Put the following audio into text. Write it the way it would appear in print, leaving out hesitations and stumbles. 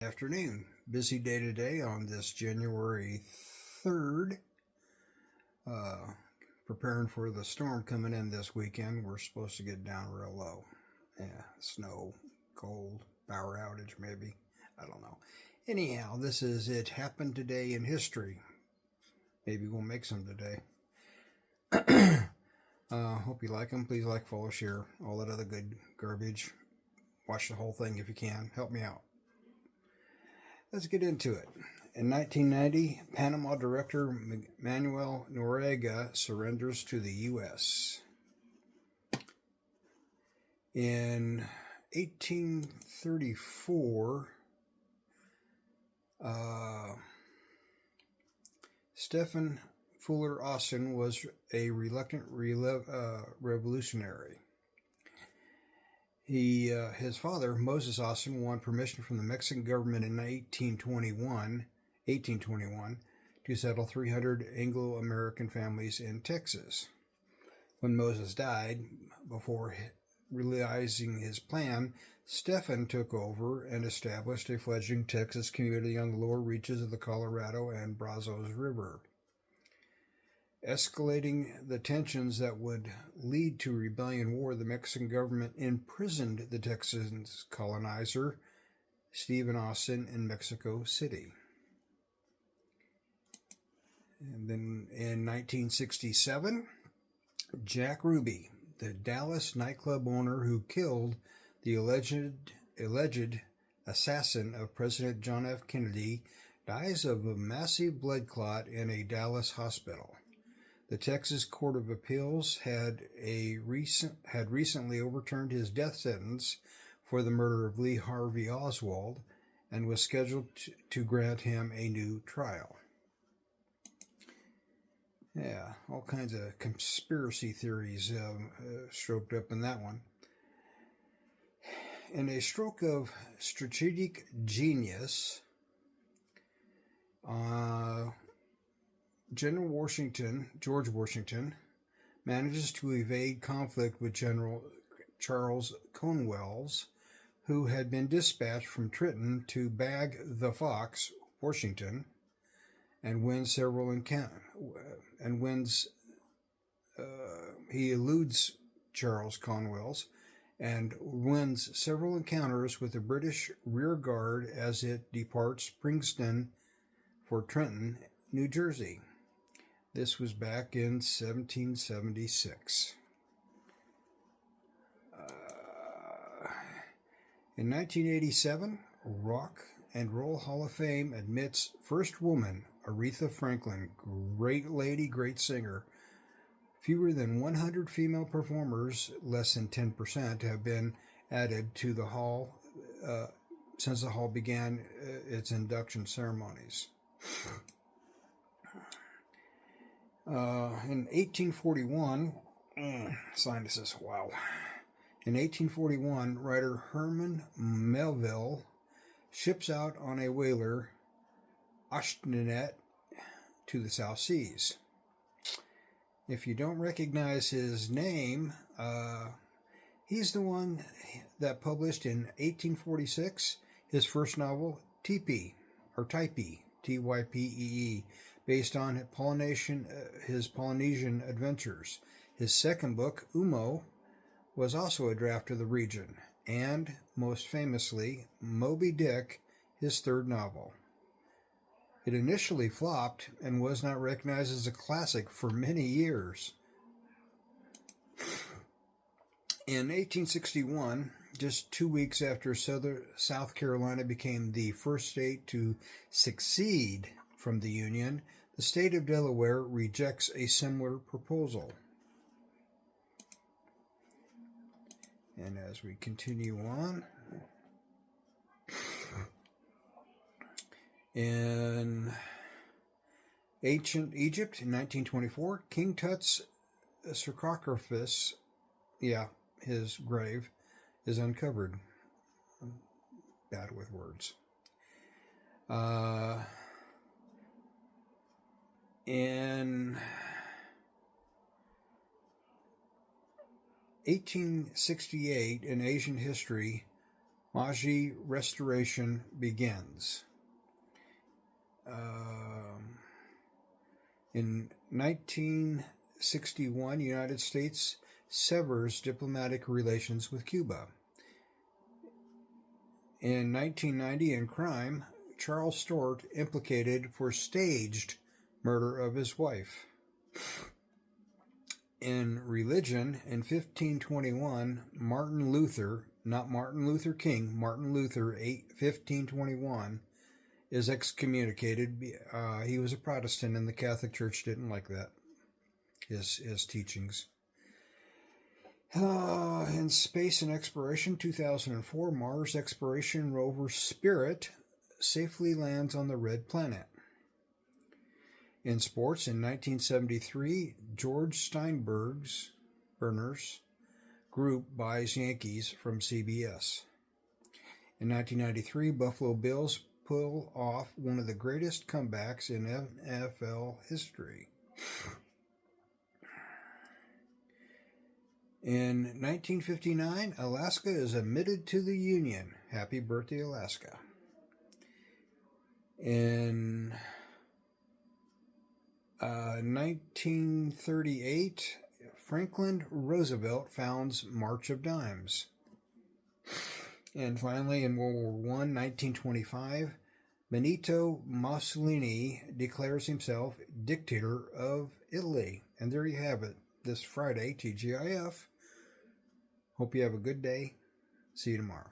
Afternoon. Busy day today on this January 3rd. Uh, Preparing for the storm coming in this weekend. We're supposed to get down real low. Yeah, snow, cold, power outage maybe. I don't know. Anyhow, this is It Happened Today in History. Maybe we'll make some today. Hope you like them. Please like, follow, share, all that other good garbage. Watch the whole thing if you can. Help me out. Let's get into it. In 1990, Panama director Manuel Noriega surrenders to the U.S. In 1834, Stephen Fuller Austin was a reluctant revolutionary. His father, Moses Austin, won permission from the Mexican government in 1821 to settle 300 Anglo-American families in Texas. When Moses died, before realizing his plan, Stephen took over and established a fledgling Texas community on the lower reaches of the Colorado and Brazos River. Escalating the tensions that would lead to rebellion war, the Mexican government imprisoned the Texan colonizer, Stephen Austin, in Mexico City. And then in 1967, Jack Ruby, the Dallas nightclub owner who killed the alleged assassin of President John F. Kennedy, dies of a massive blood clot in a Dallas hospital. The Texas Court of Appeals had recently overturned his death sentence for the murder of Lee Harvey Oswald and was scheduled to grant him a new trial. Yeah, all kinds of conspiracy theories stroked up in that one. In a stroke of strategic genius, George Washington, manages to evade conflict with General Charles Cornwallis, who had been dispatched from Trenton to bag the fox, Washington, and wins several he eludes Charles Cornwallis and wins several encounters with the British rear guard as it departs Princeton for Trenton, New Jersey. This was back in 1776. In 1987, Rock and Roll Hall of Fame admits first woman, Aretha Franklin. Great lady, great singer. Fewer than 100 female performers, less than 10%, have been added to the hall since the hall began its induction ceremonies. In 1841, sinuses, wow. In 1841, writer Herman Melville ships out on a whaler, Ashtanet, to the South Seas. If you don't recognize his name, he's the one that published in 1846 his first novel, Typee, Typee, based on his Polynesian adventures. His second book, Umo, was also a draft of the region, and, most famously, Moby Dick, his third novel. It initially flopped and was not recognized as a classic for many years. In 1861, just 2 weeks after South Carolina became the first state to secede from the Union, the state of Delaware rejects a similar proposal. And as we continue on, in ancient Egypt in 1924, King Tut's sarcophagus, his grave, is uncovered. I'm bad with words. In 1868, in Asian history, Meiji restoration begins. In 1961, United States severs diplomatic relations with Cuba. In 1990, in crime, Charles Sturt implicated for staged murder of his wife. In religion, in 1521, Martin Luther, not Martin Luther King, Martin Luther, 1521, is excommunicated. He was a Protestant, and the Catholic Church didn't like that, his teachings. In space and exploration, 2004, Mars exploration rover Spirit safely lands on the red planet. In sports, in 1973, George Steinbrenner's group buys Yankees from CBS. In 1993, Buffalo Bills pull off one of the greatest comebacks in NFL history. In 1959, Alaska is admitted to the Union. Happy birthday, Alaska. In 1938, Franklin Roosevelt founds March of Dimes. And finally, in World War I, 1925, Benito Mussolini declares himself dictator of Italy. And there you have it, this Friday, TGIF. Hope you have a good day. See you tomorrow.